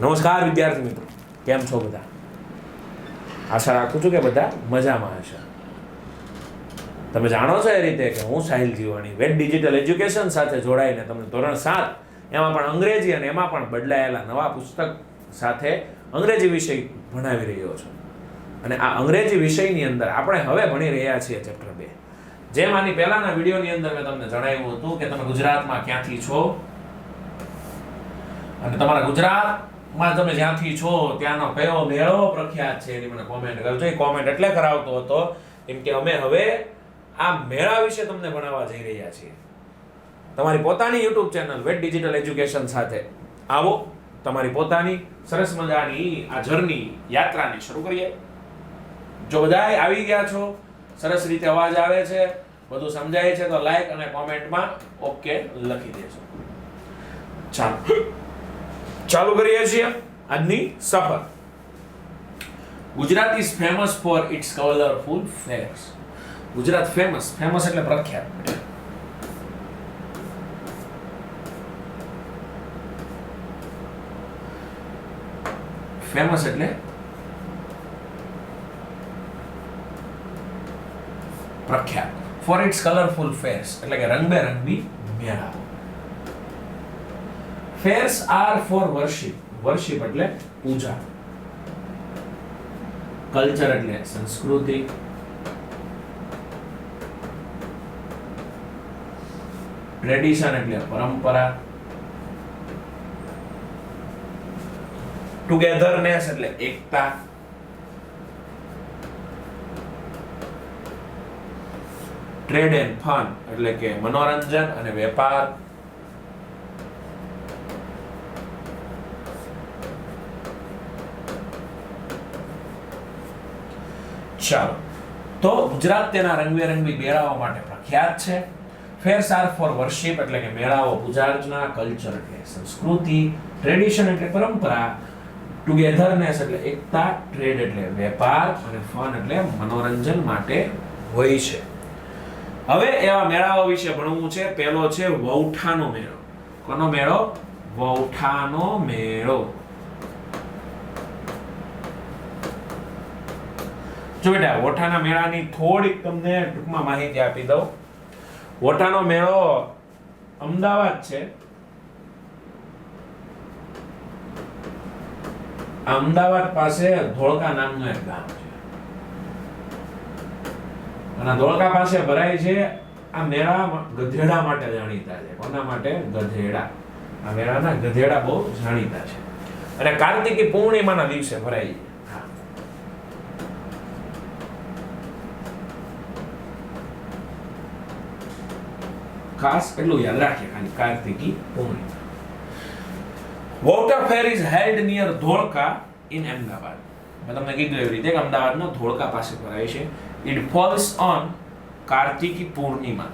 નમસ્કાર વિદ્યાર્થી મિત્રો, કેમ છો બધા? આશા રાખું છું કે બધા મજામાં હશે. તમે જાણો છો એ રીતે કે હું Sahil Jivani Vet Digital Education સાથે જોડાઈને તમને ધોરણ 7 એમાં પણ અંગ્રેજી અને એમાં પણ બદલાયેલા નવા પુસ્તક સાથે અંગ્રેજી વિષય ભણાવી રહ્યો છું. અને આ અંગ્રેજી વિષયની અંદર આપણે હવે ભણી રહ્યા છીએ ચેપ્ટર 2. જેમ આની પહેલાના વિડીયોની અંદર મેં તમને જણાવ્યું હતું કે તમે ગુજરાતમાં ક્યાંથી છો અને તમારા ગુજરાતમાં તમે જ્યાંથી છો ત્યાંનો કયો મેળો પ્રખ્યાત છે એની મને કોમેન્ટ કરજો. એ કોમેન્ટ એટલે કરાવતો હતો કેમ કે અમે હવે આ મેળા વિશે તમને ભણાવવા જઈ રહ્યા છીએ. તમારી પોતાની YouTube channel Vet Digital Education સાથે આવો, તમારી પોતાની સરસ મજાની આ જર્ની યાત્રાને શરૂ કરીએ. જો બધાય આવી ગયા છો, સરસ રીતે અવાજ આવે છે, બધું સમજાય છે તો લાઈક અને કોમેન્ટમાં ઓકે લખી દેજો. ચાલુ કરીએ છીએ આજની સફર. Gujarat is famous for its colourful fairs. Gujarat famous એટલે પ્રખ્યાત. ફેમસ એટલે પ્રખ્યાત. ફોર ઇટ્સ કલરફુલ ફેર્સ એટલે કે રંગબેરંગી મેળાઓ. Fairs are for worship. Worship એટલે પૂજા. કલ્ચર એટલે સંસ્કૃતિ. ટ્રેડિશન એટલે પરંપરા. ટુગેધરનેસ એટલે એકતા. ટ્રેડ એન્ડ ફન એટલે કે મનોરંજન અને વેપાર. ચાલો, તો ગુજરાત તેના રંગબેરંગી મેળાઓ માટે પ્રખ્યાત છે. ફેર્સ આર ફોર વર્શિપ એટલે કે મેળાઓ પૂજા અર્ચના. કલ્ચર એટલે સંસ્કૃતિ. ટ્રેડિશન એટલે પરંપરા. ટુગેધરનેસ એટલે એકતા. ટ્રેડ એટલે વેપાર અને ફન એટલે મનોરંજન માટે હોય છે. હવે એવા મેળાઓ વિશે ભણવું છે. પહેલો છે વૌઠાનો મેળો. કોનો મેળો? વૌઠાનો મેળો. જો બેટા, વૌઠાના મેળાની થોડીક તમને ટૂંકમાં માહિતી આપી દઉં. વૌઠાનો મેળો અમદાવાદ છે. અમદાવાદ પાસે ધોળકા નામનું એક ગામ છે અને ધોળકા પાસે ભરાય છે. આ મેળા ગધેડા માટે જાણીતા છે. કોના માટે? ગધેડા. આ મેળાના ગધેડા બહુ જાણીતા છે અને કાર્તિકી પૂર્ણિમાના દિવસે ભરાય છે. ખાસ એટલું યાદ રાખીએ ખાલી, Kartiki Purnima. Vautha fair is held near Dholka in Ahmedabad. મેં તમને કીધું એવી રીતે કે અમદાવાદનો ધોળકા પાસે ભરાય છે. It falls on Kartiki Purnima.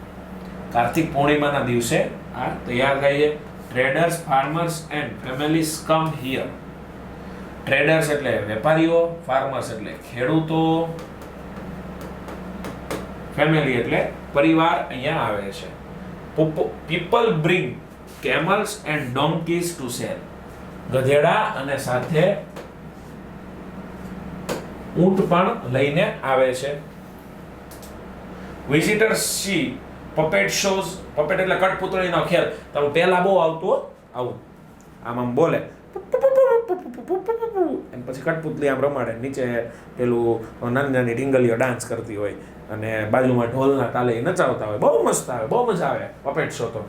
કાર્તિક પૂર્ણિમાના દિવસે આ તૈયાર થાય છે. Traders, farmers and families come here. Traders એટલે વેપારીઓ, ફાર્મર્સ એટલે ખેડૂતો, ફેમિલી એટલે પરિવાર અહીંયા આવે છે. People bring camels and donkeys to sell. ગધેડા અને સાથે ઊંટ પણ લઈને આવે છે. Visitors see puppet shows. puppet એટલે કઠપુતળીનો ખેલ. તમે પહેલા બહુ આવતું આવું આમ બોલે અને પછી કઠપુતળી આમ રમાડે, નીચે પેલું નાની નાની ઢીંગલીઓ ડાન્સ કરતી હોય અને બાજુમાં ઢોલના તાલે નચાવતા હોય. બહુ મસ્ત આવે, બહુ મજા આવે પપેટ શો તો.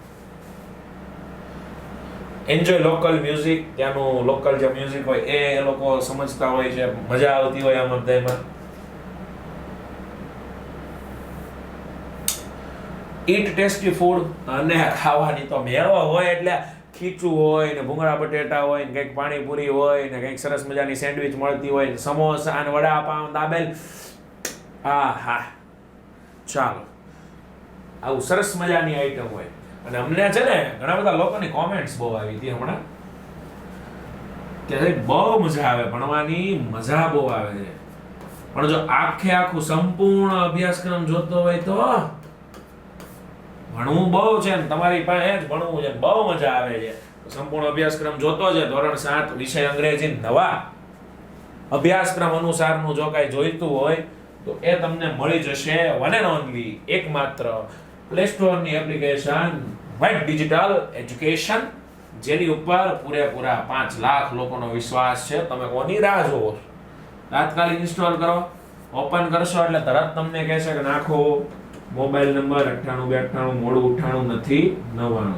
Enjoy local music. ત્યાંનું લોકલ જે મ્યુઝિક હોય એ લોકો સમજતા હોય છે, મજા આવતી હોય આમ બધામાં. ઈટ ટેસ્ટી ફૂડ. અને ખાવાની તો મેળો હોય એટલે ખીચું હોય ને ભૂંગળા બટેટા હોય ને કંઈક પાણીપુરી હોય ને કંઈક સરસ મજાની સેન્ડવિચ મળતી હોય ને સમોસા ને વડાપાવ, દાબેલ. આહા, ચાલો, આવું સરસ મજાની આઈટમ હોય. અને અમને છે ને ઘણા બધા લોકોની કોમેન્ટ્સ બહુ આવી હતી હમણાં કે બહુ મજા આવે ભણવાની, મજા બહુ આવે છે. પણ જો આખું સંપૂર્ણ અભ્યાસક્રમ જોતો હોય તો ભણવું બહુ છે ને તમારી પાસે જ ભણવું છે, બહુ મજા આવે છે. સંપૂર્ણ અભ્યાસક્રમ જોતો છે ધોરણ 7 વિષય અંગ્રેજી નવા અભ્યાસક્રમ અનુસારનું જો કાંઈ જોઈતું હોય તો એ તમને મળી જશે વન એન્ડ ઓનલી એકમાત્ર પ્લે સ્ટોરની એપ્લિકેશન વ્હાઇટ ડિજિટલ એજ્યુકેશન, જેની ઉપર પૂરેપૂરા 5 લાખ લોકોનો વિશ્વાસ છે. તમે કોની રાહ જોવો? તાત્કાલિક ઇન્સ્ટોલ કરો. ઓપન કરશો એટલે તરત તમને કહેશે કે નાખો મોબાઈલ નંબર 98 મોડું 98 નથી 99.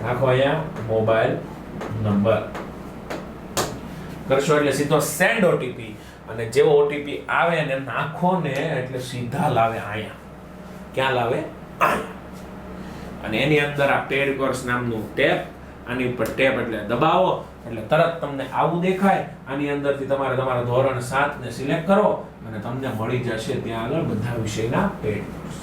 નાખો અહીંયા મોબાઈલ નંબર કરશો એટલે સીધો સેન્ડ ઓટીપી, અને જેવો ઓટીપી આવે ને નાખો ને એટલે સીધા લાવે અહીંયા. ક્યાં લાવે? અહીંયા. અને એની અંદર આ પેડ કોર્સ નામનું ટેપ, આની ઉપર ટેપ એટલે દબાવો એટલે તરત તમને આવું દેખાય. આની અંદરથી તમારે તમારા ધોરણ 7 ને સિલેક્ટ કરો અને તમને મળી જશે ત્યાં આગળ બધા વિષયના પેડ કોર્સ.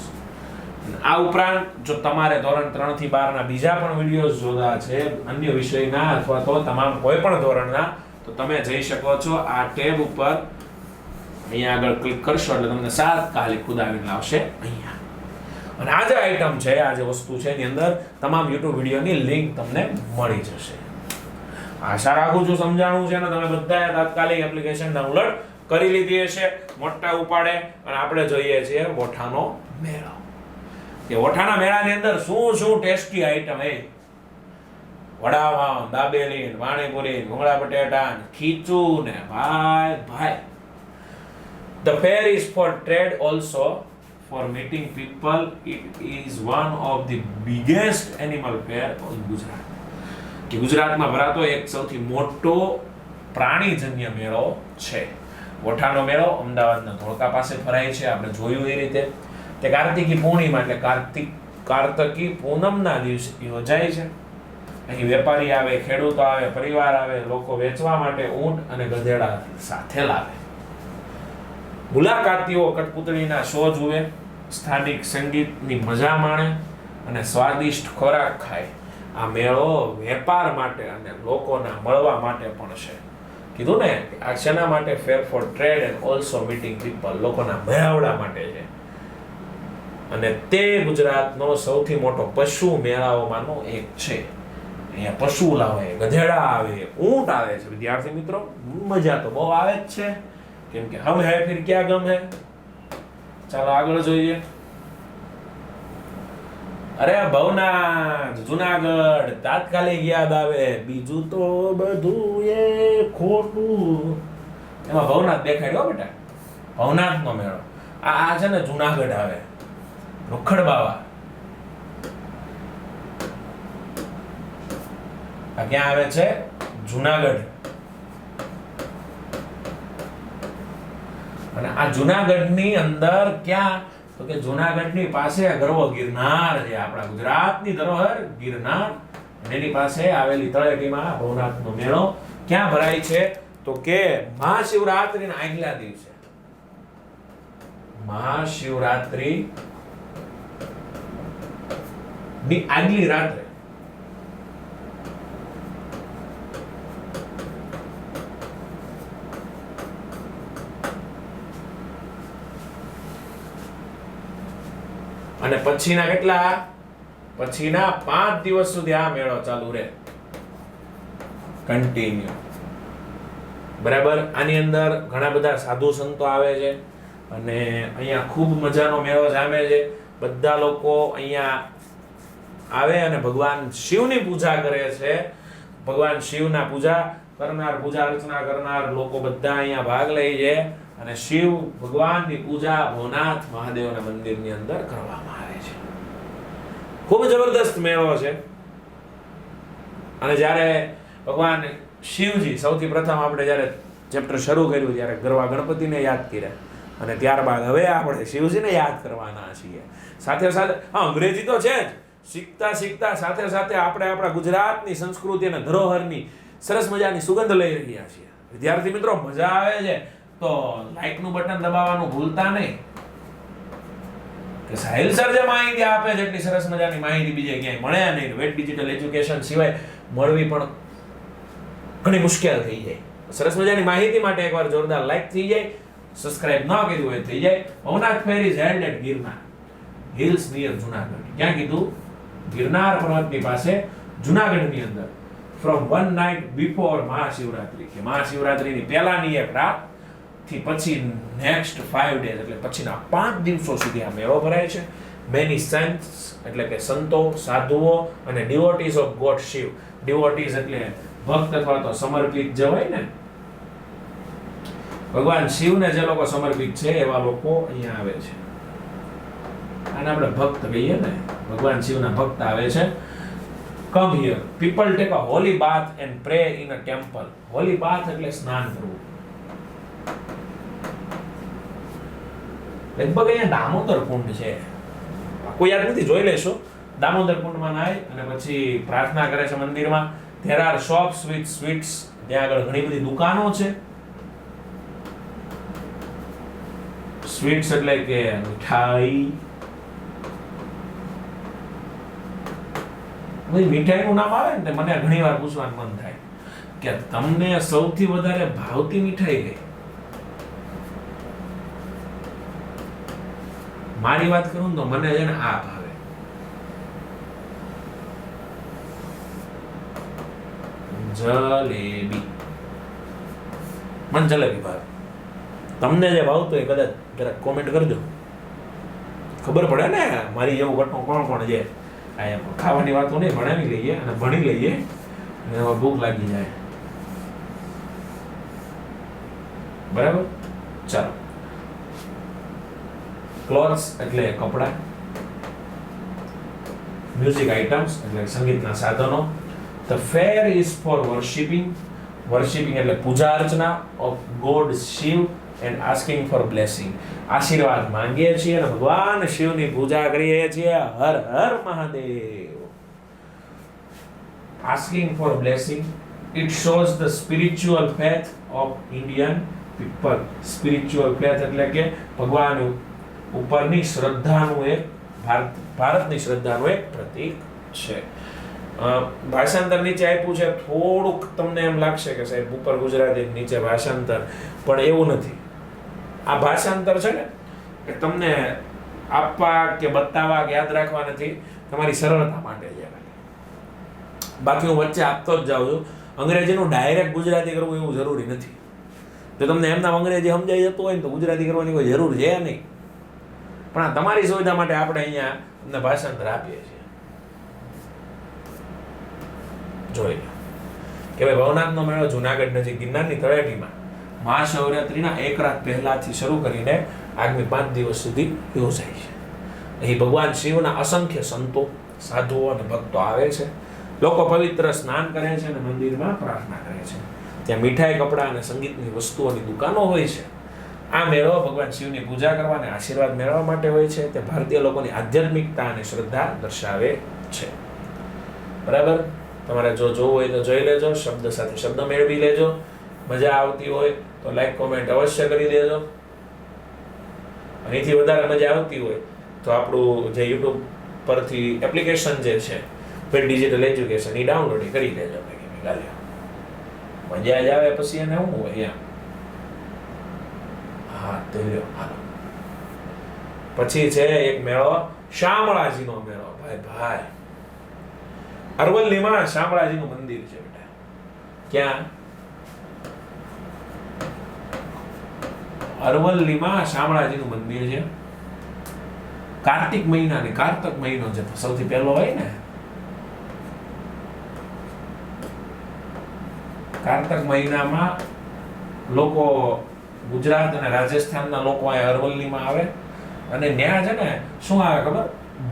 આ ઉપરાંત જો તમારે ધોરણ 3 થી 12 ના બીજા પણ વિડિયોઝ જોતા છે અન્ય વિષયના અથવા તો તમામ કોઈ પણ ધોરણના, તો તમે જઈ શકો છો આ ટેબ ઉપર. અહીંયા આગળ ક્લિક કરશો એટલે તમને તાત્કાલિક ખુદાવીને લાવશે અહીંયા. અને આ જે આઈટમ છે, આ જે વસ્તુ છે એની અંદર તમામ YouTube વિડિયોની લિંક તમને મળી જશે. આશા રાખું છું સમજાણું છે ને તમે બધાએ તાત્કાલિક એપ્લિકેશન ડાઉનલોડ કરી લીધી હશે મોટા ઉપાડે. અને આપણે જોઈએ છીએ ઓઠાનો મેળો. કે ઓઠાના મેળાની અંદર શું શું ટેસ્ટી આઈટમ હે. વડાપાવ, દાબેલી, પાણીપુરી, ભૂંગળા બટેટા, ખીચું ને ભાઈ. The fair is for trade also for meeting people. It is one of the biggest animal fair in Gujarat. કે ગુજરાતમાં ભરાતો એક સૌથી મોટો પ્રાણીજન્ય મેળો છે ઓઠાનો મેળો. અમદાવાદના ધોળકા પાસે ભરાય છે. આપણે જોયું એ રીતે તે કાર્તિકી પૂર્ણિમા એટલે કાર્તકી પૂનમના દિવસે યોજાય છે. અહીં વેપારી આવે, ખેડૂતો આવે, પરિવાર આવે, લોકો વેચવા માટે ઊંટ અને ગધેડા સાથે લાવે. મુલાકાતીઓ કઠપૂતળીના શો જુએ, સ્થાનિક સંગીતની મજા માણે અને સ્વાદિષ્ટ ખોરાક ખાય. આ મેળો વેપાર માટે અને લોકોના મળવા માટે પણ છે. કીધું ને આ શેના માટે? Fair for trade and also meeting people, લોકોના મેળાવડા માટે છે. અને તે ગુજરાતનો સૌથી મોટો પશુ મેળાઓમાંનો એક છે. અહીંયા પશુ લાવે, ગધેડા આવે, ઊંટ આવે છે. વિદ્યાર્થી મિત્રો, મજા તો બહુ આવે જ છે, કેમ કે હમ હે ફિર ક્યાં ગમ હે. ચાલો આગળ જોઈએ. અરે ભવનાથ, જુનાગઢ તાત્કાલિક યાદ આવે, બીજું તો બધું એ ખોટું. એમાં ભવનાથ દેખાડ્યો બેટા, ભવનાથનો મેળો. આ છે ને જુનાગઢ આવે, રોખડ બાવા. આ ક્યાં આવે છે? જુનાગઢ. અને આ જુનાગઢની અંદર ક્યાં? તો કે જુનાગઢની પાસે ગરવો ગિરનાર છે, આપણા ગુજરાતની ધરોહર ગિરનાર. એની પાસે આવેલી તળેટીમાં ભવનાથનો મેળો ક્યાં ભરાય છે? તો કે મહાશિવરાત્રીના આગલા દિવસે. મહાશિવરાત્રી ની આગલી રાત્રે અને પછીના કેટલા? પછીના 5 દિવસ સુધી આ મેળો ચાલુ રહે, કન્ટિન્યુ. બરાબર. આની અંદર ઘણા બધા સાધુ સંતો આવે છે અને અહીંયા ખૂબ મજાનો મેળો જામે છે. બધા લોકો અહીંયા આવે અને ભગવાન શિવની પૂજા કરે છે. ભગવાન શિવના પૂજા કરનાર, પૂજા અર્ચના કરનાર લોકો બધા અહીંયા ભાગ લે છે અને શિવ ભગવાનની પૂજા ભવનાથ મહાદેવના મંદિરની અંદર કરવામાં આવે છે. ખૂબ જબરદસ્ત મેળો છે. અને જ્યારે ભગવાન શિવજી સૌથી પ્રથમ આપણે જ્યારે ચેપ્ટર શરૂ કર્યું ત્યારે ગરવા ગણપતિને યાદ કર્યા અને ત્યારબાદ હવે આપણે શિવજીને યાદ કરવાના છીએ. સાથે સાથે અંગ્રેજી તો છે જ, શીખતા શીખતા સાથે સાથે આપણે આપણા ગુજરાતની સંસ્કૃતિ અને ધરોહરની સરસ મજાની સુગંધ લઈ રહ્યા છીએ. વિદ્યાર્થી મિત્રો, મજા આવે છે તો લાઈકનું બટન દબાવવાનું ભૂલતા નહીં. કે સાહિલ સર જે માહિતી આપે છે એટલી સરસ મજાની માહિતી બીજે ક્યાંય મળે નહીં. વેટ ડિજિટલ એજ્યુકેશન સિવાય મળવી પણ ઘણી મુશ્કેલ થઈ જાય. સરસ મજાની માહિતી માટે એકવાર જોરદાર લાઈક થઈ જાય, સબસ્ક્રાઇબ ન કર્યું હોય થઈ જાય. Bhavnath fair is held at Girnar hills near Junagadh. ક્યાં કીધું? ગિરનાર પર્વતની પાસે જુનાગઢની અંદર. From one night before Mahashivratri, કે મહાશિવરાત્રીની પહેલાની એક રાત થી પછી નેક્સ્ટ 5 ડેઝ એટલે પછીના 5 દિવસો સુધી આ મેળો ભરાય છે. મેની સેન્ટ્સ એટલે કે સંતો, સાધુઓ અને ડિવોટીઝ ઓફ ગોડ શિવ. ડિવોટીઝ એટલે ભક્ત અથવા તો સમર્પિત જે હોય ને, ભગવાન શિવને જે લોકો સમર્પિત છે એવા લોકો અહીંયા આવે છે. આને આપણે ભક્ત કહીએ ને, ભગવાન શિવના ભક્ત આવે છે. Come here people take a holy bath and pray in a temple. Holy bath એટલે સ્નાન કરવું. લગભગ અહીંયા દામોદર કુંડ છે, કોઈ યાદ નથી, જોઈ લેશો. દામોદર કુંડમાં નાય અને પછી પ્રાર્થના કરે છે મંદિરમાં. there are shops with sweets. ત્યાં આગળ ઘણી બધી દુકાનો છે. સ્વીટ્સ એટલે કે મીઠાઈ. મીઠાઈનું નામ આવે ને મને ઘણી વાર પૂછવાનું મન થાય કે તમને સૌથી વધારે ભાવતી મીઠાઈ કઈ? મારી વાત કરું તો મને છે ને આ ભાવે. જલેબી. મને જલેબી ભાવે. તમને જે ભાવતું હોય કદાચ જરા કોમેન્ટ કરજો, ખબર પડે ને મારી જેવું ઘટનું કોણ કોણ છે. અહીંયા ખાવાની વાતો નહીં, ભણાવી લઈએ અને ભણી લઈએ અને ભૂખ લાગી જાય. બરાબર, ચાલો. ક્લોથ્સ એટલે કપડા. મ્યુઝિક આઇટમ્સ એટલે સંગીતના સાધનો. The fair is for worshiping. Worshiping એટલે પૂજા અર્ચના of god Shiva and asking for blessing. આશીર્વાદ માંગીએ છીએ અને ભગવાન શિવની પૂજા કરીએ છીએ. Har Har Mahadev. Asking for blessing. It shows the spiritual faith of Indian people. Spiritual faith એટલે કે ભગવાન ઉપરની શ્રદ્ધાનું એક, ભારતની શ્રદ્ધાનું એક પ્રતીક છે. ભાષાંતર નીચે આપ્યું છે. થોડુંક તમને એમ લાગશે કે સાહેબ ઉપર ગુજરાતી નીચે ભાષાંતર, પણ એવું નથી. આ ભાષાંતર છે ને કે તમને આપવા કે બતાવવા કે યાદ રાખવા નથી, તમારી સરળતા માટે છે. બાકી હું વચ્ચે આપતો જ જાઉં છું. અંગ્રેજીનું ડાયરેક્ટ ગુજરાતી કરવું એવું જરૂરી નથી. જો તમને એમના અંગ્રેજી સમજાઈ જતું હોય ને તો ગુજરાતી કરવાની કોઈ જરૂર છે નહીં. પણ આ તમારી સુવિધા માટે આપણે અહીંયા તમને ભાષાંતર આપીએ છીએ. જોઈ લો કે ભાઈ ભવનાથનો મેળો જુનાગઢ નજીક ગિરનારની તળેટીમાં મહાશિવરાત્રીના એક રાત પહેલાથી શરૂ કરીને આગામી 5 દિવસ સુધી યોજાય છે. અહીં ભગવાન શિવના અસંખ્ય સંતો, સાધુઓ અને ભક્તો આવે છે. લોકો પવિત્ર સ્નાન કરે છે અને મંદિરમાં પ્રાર્થના કરે છે. ત્યાં મીઠાઈ, કપડાં અને સંગીતની વસ્તુઓની દુકાનો હોય છે. આ મેળો ભગવાન શિવની પૂજા કરવા અને આશીર્વાદ મેળવવા માટે હોય છે. તે ભારતીય લોકોની આધ્યાત્મિકતા અને શ્રદ્ધા દર્શાવે છે. બરાબર, તમારે જો જોવું હોય તો જોઈ લેજો, શબ્દ સાથે શબ્દ મેળવી લેજો. મજા આવતી હોય તો લાઈક કોમેન્ટ અવશ્ય કરી દેજો. અહીંથી વધારે મજા આવતી હોય તો આપણું જે યુટ્યુબ પરથી એપ્લિકેશન જે છે પેડ ડિજિટલ એજ્યુકેશન એ ડાઉનલોડ કરી લેજો. મજા જ આવે પછી એને શું હોય એમ. હા તો લ્યો, હાલો. પછી છે એક મેળો, શામળાજીનો મેળો. ભાઈ અરવલ્લીમાં શામળાજીનું મંદિર છે બેટા. ક્યાં? અરવલ્લીમાં શામળાજીનું મંદિર છે. કાર્તિક મહિના ને કારતક મહિનો છે સૌથી પહેલો હોય ને. કારતક મહિનામાં લોકો ગુજરાત અને રાજસ્થાનના લોકો અહીંયા અરવલ્લીમાં આવે અને ત્યાં છે ને શું આવે ખબર?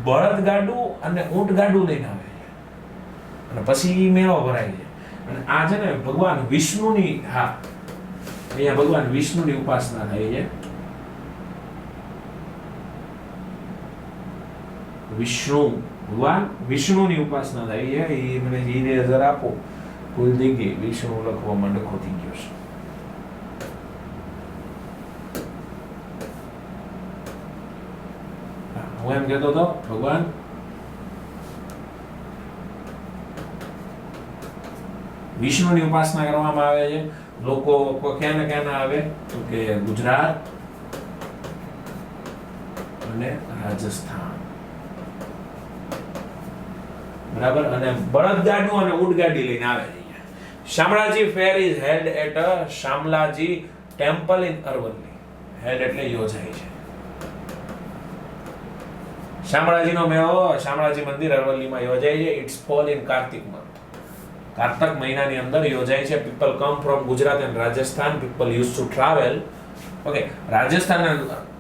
બળદગાડું અને ઊંટગાડું લઈને આવે અને પછી મેળો ભરાય છે. અને આ છે ને ભગવાન વિષ્ણુની, હા અહીંયા ભગવાન વિષ્ણુની ઉપાસના થાય છે. વિષ્ણુ, ભગવાન વિષ્ણુની ઉપાસના થાય છે. એ મને ઇરેઝર આપો, ભૂલ થઈ ગઈ, વિષ્ણુ લખવામાં ડખો થઈ ગયો છે. હું એમ કહેતો હતો ભગવાન વિષ્ણુની ઉપાસના કરવામાં આવે છે. લોકો ક્યાં ને ક્યાં આવે તો કે ગુજરાત, અને રાજસ્થાન. બરાબર. અને બળદગાડું અને ઊંટગાડી લઈને આવે છે. Shamlaji fair is held at a Shamlaji temple in Aravalli. Held એટલે યોજાય છે. શામળાજીનો મેળો શામળાજી મંદિર અરવલ્લીમાં યોજાય છે. It's fall in Kartik month. કાર્તક મહિનાની અંદર યોજાય છે. People come from Gujarat and Rajasthan. People use to travel. Okay, Rajasthan અને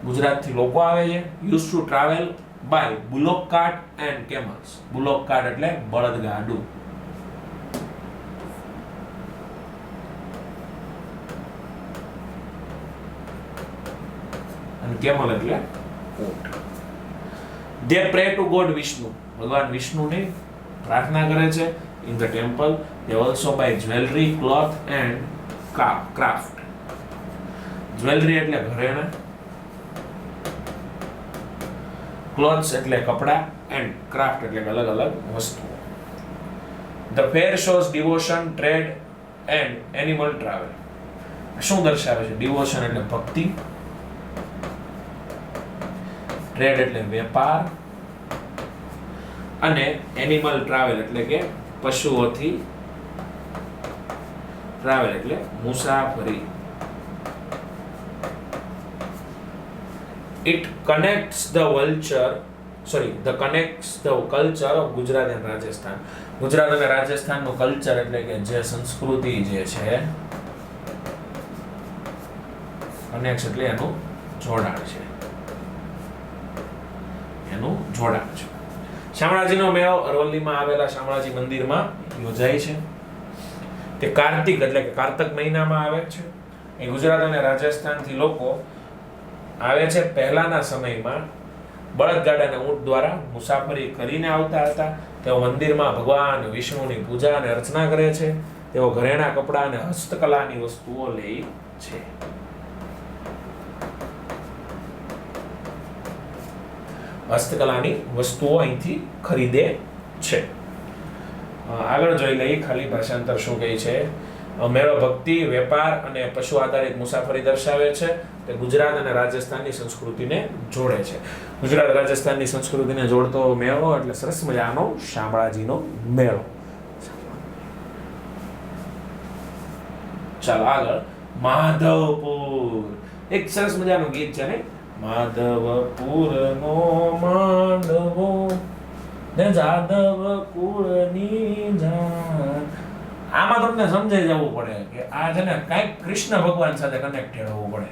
ગુજરાતથી લોકો આવે છે. Use to travel by bullock cart and camels. Bullock cart એટલે બળદગાડું. અને કેમલ એટલે ઊંટ. They pray to God Vishnu. ભગવાન વિષ્ણુની પ્રાર્થના કરે છે in the temple. They also buy jewelry, cloth and craft. Jewelry એટલે ઘરેણાં, clothes એટલે કપડા and craft એટલે અલગ અલગ વસ્તુઓ. The fair shows devotion, trade and animal travel. શું દર્શાવે છે? devotion એટલે ભક્તિ, ટ્રેડ એટલે વેપાર અને એનિમલ ટ્રાવેલ એટલે કે પશુઓથી ટ્રાવેલ એટલે મુસાફરી. It connects the culture of Gujarat and Rajasthan. Gujarat અને રાજસ્થાનનું કલ્ચર એટલે કે જે સંસ્કૃતિ જે છે, કનેક્ટ એટલે એનું જોડાણ છે. શામળાજીનો મેળો અરવલ્લીમાં આવેલા શામળાજી મંદિરમાં યોજાય છે. તે કાર્તિક એટલે કે કાર્તક મહિનામાં આવે છે. એ ગુજરાત અને રાજસ્થાનથી લોકો આવે છે. પહેલાના સમયમાં બળદગાડા અને ઊંટ દ્વારા મુસાફરી કરીને આવતા હતા. તેઓ મંદિરમાં ભગવાન વિષ્ણુની પૂજા અને અર્ચના કરે છે. તેઓ ઘરેણા, કપડા અને હસ્તકલાની વસ્તુઓ લે છે. હસ્તકલાની વસ્તુઓ અહીંથી ખરીદે છે. આગળ જોઈ લઈએ ખાલી ભાષાંતર શું કહે છે. મેળો ભક્તિ, વેપાર અને પશુ આધારિત મુસાફરી દર્શાવે છે. તે ગુજરાત અને રાજસ્થાનની સંસ્કૃતિને જોડે છે. ગુજરાત રાજસ્થાનની સંસ્કૃતિને જોડતો મેળો એટલે સરસ મજાનો શામળાજીનો મેળો. ચાલો આગળ. માધવપુર એક સરસ મજાનું ગીત છે ને. માધવપુરનો માંડવો ને જાદવ કુળની જાન. આમાં તમને સમજાઈ જવું પડે કે આ છે ને કઈક કૃષ્ણ ભગવાન સાથે કનેક્ટેડ હોવું પડે.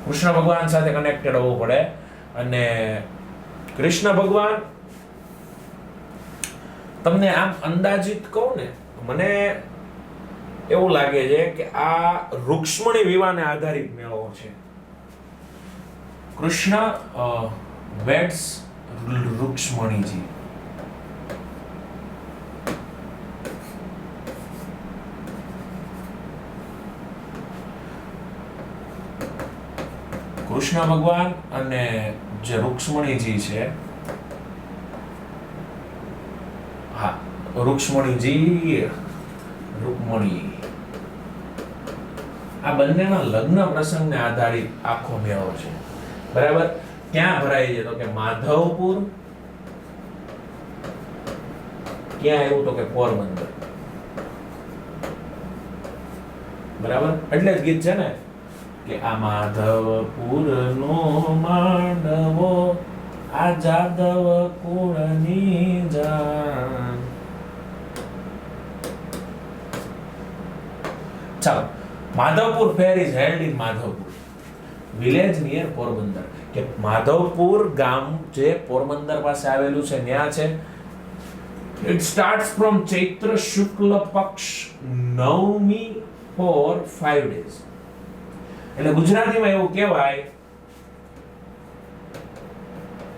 કૃષ્ણ ભગવાન સાથે કનેક્ટેડ હોવું પડે. અને કૃષ્ણ ભગવાન તમને આમ અંદાજિત કહું ને, મને એવું લાગે છે કે આ રૂક્ષ્મણી વિવાહને આધારિત મેળો છે. કૃષ્ણ વેડ્સ રૂક્ષ્મણીજી. કૃષ્ણ ભગવાન અને જે રૂક્ષ્મણીજી છે, હા રૂક્ષ્મણી, આ બંનેના લગ્ન પ્રસંગને આધારિત આખો મેળો છે. બરાબર. ક્યાં ભરાય છે? તો કે માધવપુર. ક્યાં એવું? તો કે પોરબંદર. બરાબર. એટલે જ ગીત છે ને કે આ માધવપુરનો માંડવો આ જાદવ કુળની જાન. ચાલો. Madhavpur fair is held in Madhavpur village near Porbandar. કે માધવપુર ગામ જે પોરબંદર પાસે આવેલું છે ત્યાં છે. It starts from ચૈત્ર શુક્લ પક્ષ નવમી for 5 days. એટલે ગુજરાતીમાં એવું કહેવાય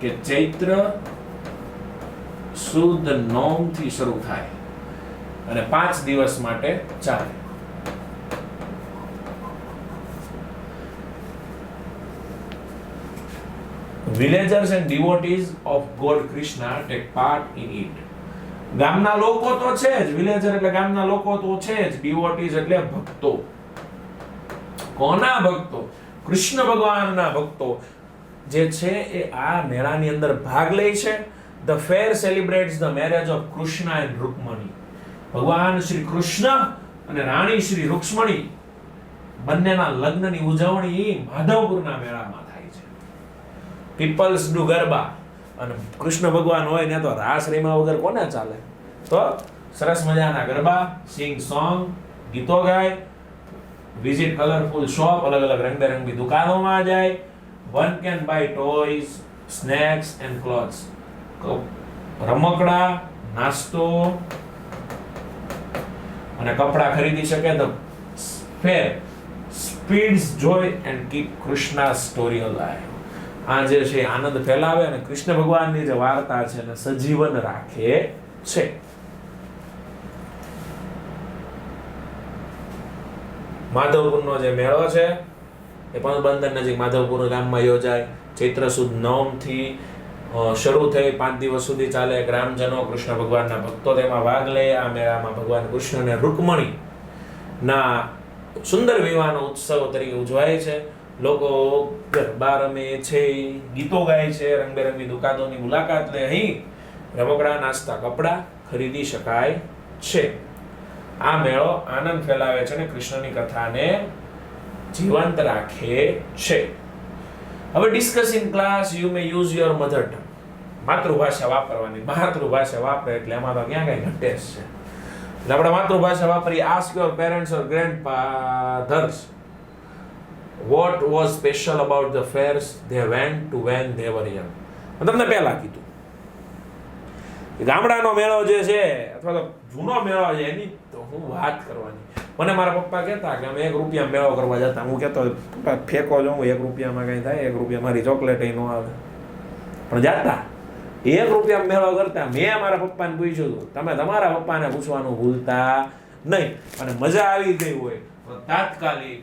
કે ચૈત્ર સુદ નોમ થી શરૂ થાય અને 5 દિવસ માટે ચાલે. Villagers and devotees of God Krishna take part in it. ગામના લોકો તો છે જ, વિલેજર એટલે ગામના લોકો તો છે જ, devotees એટલે ભક્તો. કોના ભક્તો? કૃષ્ણ ભગવાનના ભક્તો. જે છે એ આ મેળાની અંદર ભાગ લે છે. The fair celebrates the marriage of Krishna and Rukmini. ભગવાન શ્રી કૃષ્ણ અને રાણી શ્રી રૂક્ષ્મણી બંનેના લગ્નની ઉજવણી માધવપુરના મેળામાં થાય છે. Peoples do garba. અને કૃષ્ણ ભગવાન હોય ને તો રાસ રમ્યા વગર કોને ચાલે? તો સરસ મજાના ગરબા, સિંગ સોંગ, ગીતો ગાય, વિઝિટ કલરફુલ શોપ, અલગ અલગ રંગબેરંગી દુકાનોમાં જાય. One can by toys, snacks and clothes. રમકડા, નાસ્તો અને કપડા ખરીદી શકે. તો ફેર સ્પીડ્સ જોય and keep Krishna story alive. આ જે છે આનંદ ફેલાવે અને કૃષ્ણ ભગવાનની જે વાર્તા છે એને સજીવન રાખે છે. માધવપુરનો જે મેળો છે એ પણ બંદર નજીક માધવપુર ગામમાં યોજાય. ચૈત્ર સુદ 9 થી શરૂ થઈ 5 દિવસ સુધી ચાલે. ગ્રામજનો, કૃષ્ણ ભગવાનના ભક્તો તેમાં ભાગ લે. આ મેળામાં ભગવાન કૃષ્ણ અને રૂકમણી ના સુંદર વિવાહનો ઉત્સવ તરીકે ઉજવાય છે. લોકો ગરબા રમે છે, ગીતો ગાય છે, રંગબેરંગી દુકાનોની મુલાકાત લે. અહીં રમકડા, નાસ્તા, કપડા ખરીદી શકાય છે. આ મેળો આનંદ ફેલાવે છે અને કૃષ્ણની કથાને જીવંત રાખે છે. હવે discuss in class. You may use your mother tongue. માતૃભાષા વાપરવાની. માતૃભાષા વાપરે એટલે એમાં તો ક્યાં કઈ ઘટેશ છે. એટલે આપણે માતૃભાષા વાપરી. Ask your parents or grandfathers what was special about the fairs they went to when they were young. તમને પહેલા કીધું ગામડાનો મેળો જે છે અથવા તો જૂનો મેળો છે એની તો હું વાત કરવાની. મને મારા પપ્પા કહેતા કે અમે 1 રૂપિયા મેળો કરવા જતા. હું કહેતો ફેંકો જો 1 રૂપિયામાં કઈ થાય, 1 રૂપિયા મારી ચોકલેટ ન આવે. પણ જાતા 1 રૂપિયા મેળો કરતા. મેં મારા પપ્પાને પૂછ્યું હતું, તમે તમારા પપ્પાને પૂછવાનું ભૂલતા નહીં. અને મજા આવી ગઈ હોય તો તાત્કાલિક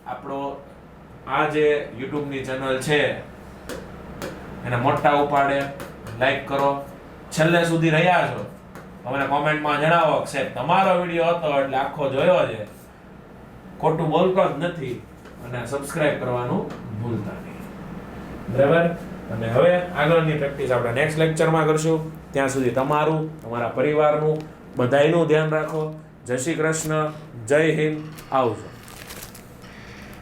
આપણો આ જે YouTube ની ચેનલ છે એને મોટા ઉપાડે લાઈક કરો. છેલ્લે સુધી રહ્યા છો અમને કોમેન્ટમાં જણાવો કે તમારો વિડીયો હતો એટલે આખો જોયો છે, ખોટું બોલતો જ નથી. અને સબસ્ક્રાઇબ કરવાનું ભૂલતા નહીં. બરાબર? અને હવે આગળની પ્રેક્ટિસ આપણે નેક્સ્ટ લેક્ચરમાં કરશું. ત્યાં સુધી તમારું, તમારા પરિવારનું બધાયનું ધ્યાન રાખો. જય શ્રી કૃષ્ણ, જય હિન્દ, આવજો.